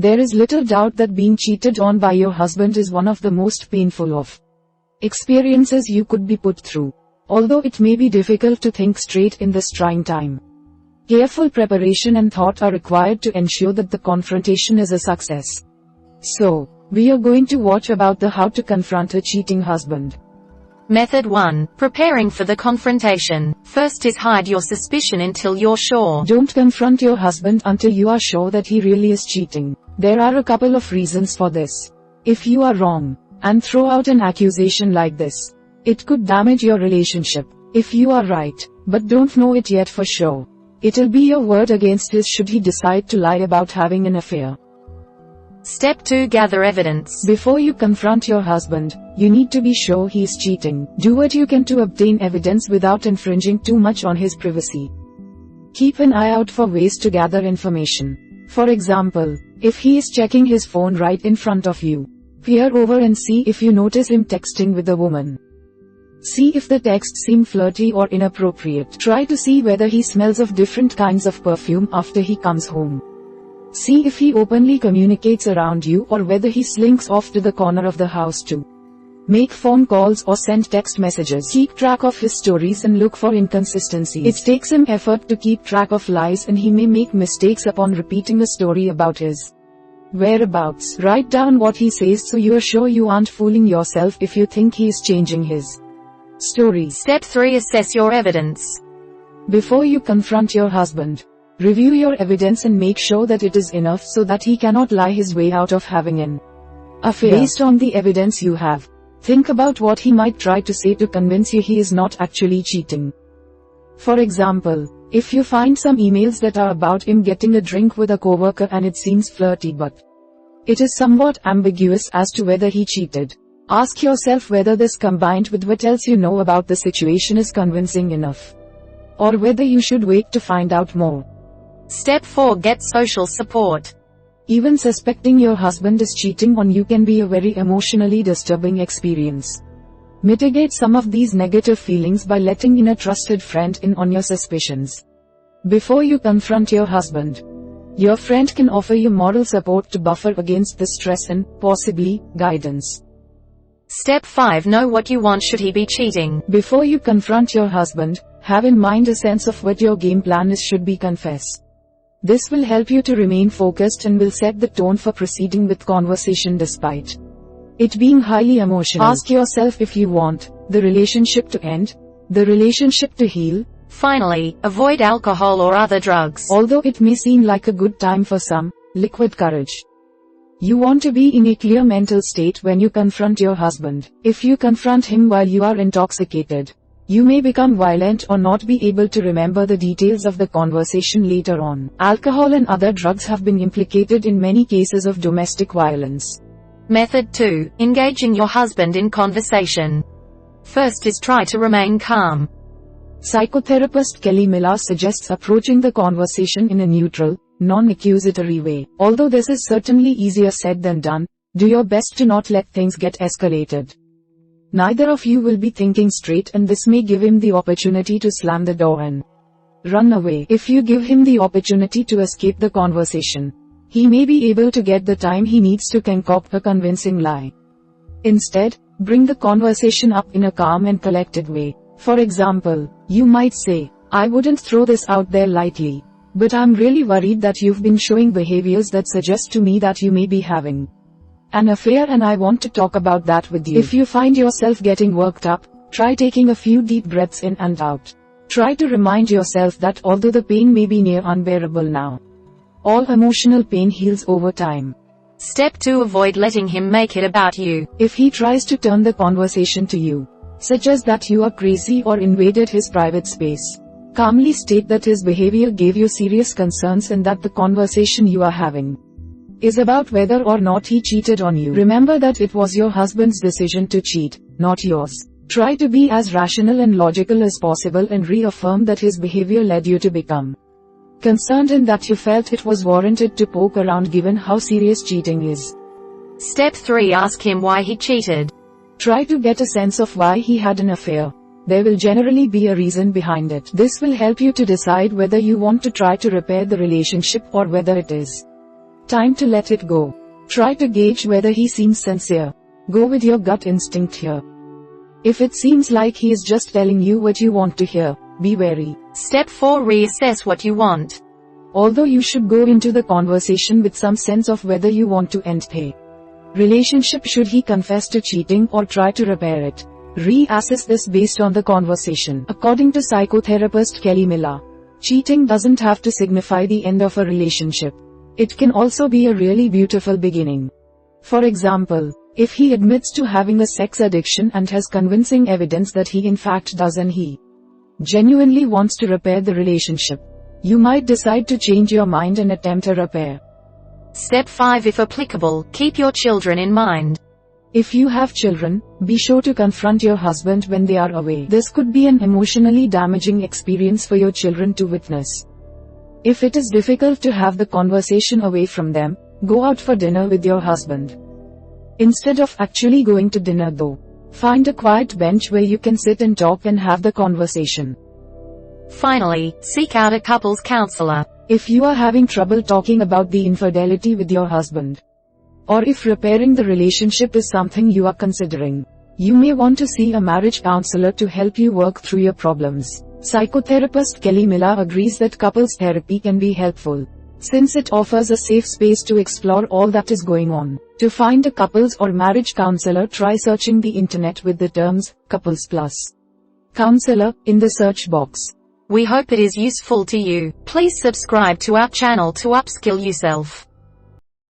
There is little doubt that being cheated on by your husband is one of the most painful of experiences you could be put through, although it may be difficult to think straight in this trying time. Careful preparation and thought are required to ensure that the confrontation is a success. So, we are going to watch about how to confront a cheating husband. Method 1. Preparing for the confrontation. First is hide your suspicion until you're sure. Don't confront your husband until you are sure that he really is cheating. There are a couple of reasons for this. If you are wrong, and throw out an accusation like this, it could damage your relationship. If you are right, but don't know it yet for sure, it'll be your word against his should he decide to lie about having an affair. Step 2. Gather evidence. Before you confront your husband, you need to be sure he is cheating. Do what you can to obtain evidence without infringing too much on his privacy. Keep an eye out for ways to gather information. For example, if he is checking his phone right in front of you, peer over and see if you notice him texting with a woman. See if the texts seem flirty or inappropriate. Try to see whether he smells of different kinds of perfume after he comes home. See if he openly communicates around you or whether he slinks off to the corner of the house to make phone calls or send text messages. Keep track of his stories and look for inconsistencies. It takes him effort to keep track of lies, and he may make mistakes upon repeating a story about his whereabouts. Write down what he says so you are sure you aren't fooling yourself if you think he is changing his story. Step 3. Assess your evidence. Before you confront your husband, review your evidence and make sure that it is enough so that he cannot lie his way out of having an affair. Based on the evidence you have, think about what he might try to say to convince you he is not actually cheating. For example, if you find some emails that are about him getting a drink with a coworker and it seems flirty but it is somewhat ambiguous as to whether he cheated, ask yourself whether this combined with what else you know about the situation is convincing enough, or whether you should wait to find out more. Step 4. Get social support. Even suspecting your husband is cheating on you can be a very emotionally disturbing experience. Mitigate some of these negative feelings by letting in a trusted friend in on your suspicions. Before you confront your husband, your friend can offer you moral support to buffer against the stress and, possibly, guidance. Step 5. Know what you want should he be cheating. Before you confront your husband, have in mind a sense of what your game plan is should be confess. This will help you to remain focused and will set the tone for proceeding with conversation despite it being highly emotional. Ask yourself if you want the relationship to end, the relationship to heal. Finally, avoid alcohol or other drugs. Although it may seem like a good time for some, liquid courage. You want to be in a clear mental state when you confront your husband. If you confront him while you are intoxicated, you may become violent or not be able to remember the details of the conversation later on. Alcohol and other drugs have been implicated in many cases of domestic violence. Method 2. Engaging your husband in conversation. First is try to remain calm. Psychotherapist Kelly Miller suggests approaching the conversation in a neutral, non-accusatory way. Although this is certainly easier said than done, do your best to not let things get escalated. Neither of you will be thinking straight, and this may give him the opportunity to slam the door and run away. If you give him the opportunity to escape the conversation, he may be able to get the time he needs to concoct a convincing lie. Instead, bring the conversation up in a calm and collected way. For example, you might say, "I wouldn't throw this out there lightly, but I'm really worried that you've been showing behaviors that suggest to me that you may be having an affair, and I want to talk about that with you." If you find yourself getting worked up, try taking a few deep breaths in and out. Try to remind yourself that although the pain may be near unbearable now, all emotional pain heals over time. Step 2. Avoid letting him make it about you. If he tries to turn the conversation to you, such as that you are crazy or invaded his private space, calmly state that his behavior gave you serious concerns and that the conversation you are having is about whether or not he cheated on you. Remember that it was your husband's decision to cheat, not yours. Try to be as rational and logical as possible and reaffirm that his behavior led you to become concerned and that you felt it was warranted to poke around given how serious cheating is. Step 3. Ask him why he cheated. Try to get a sense of why he had an affair. There will generally be a reason behind it. This will help you to decide whether you want to try to repair the relationship or whether it is Time to let it go. Try to gauge whether he seems sincere. Go with your gut instinct here. If it seems like he is just telling you what you want to hear, be wary. Step 4. Reassess what you want. Although you should go into the conversation with some sense of whether you want to end the relationship should he confess to cheating or try to repair it. Reassess this based on the conversation. According to psychotherapist Kelly Miller, cheating doesn't have to signify the end of a relationship. It can also be a really beautiful beginning. For example, if he admits to having a sex addiction and has convincing evidence that he in fact does and he genuinely wants to repair the relationship, you might decide to change your mind and attempt a repair. Step 5. If applicable, keep your children in mind. If you have children, be sure to confront your husband when they are away. This could be an emotionally damaging experience for your children to witness. If it is difficult to have the conversation away from them, go out for dinner with your husband. Instead of actually going to dinner though, find a quiet bench where you can sit and talk and have the conversation. Finally, seek out a couples counselor. If you are having trouble talking about the infidelity with your husband, or if repairing the relationship is something you are considering, you may want to see a marriage counselor to help you work through your problems. Psychotherapist Kelly Miller agrees that couples therapy can be helpful, since it offers a safe space to explore all that is going on. To find a couples or marriage counselor, try searching the internet with the terms, couples plus counselor, in the search box. We hope it is useful to you. Please subscribe to our channel to upskill yourself.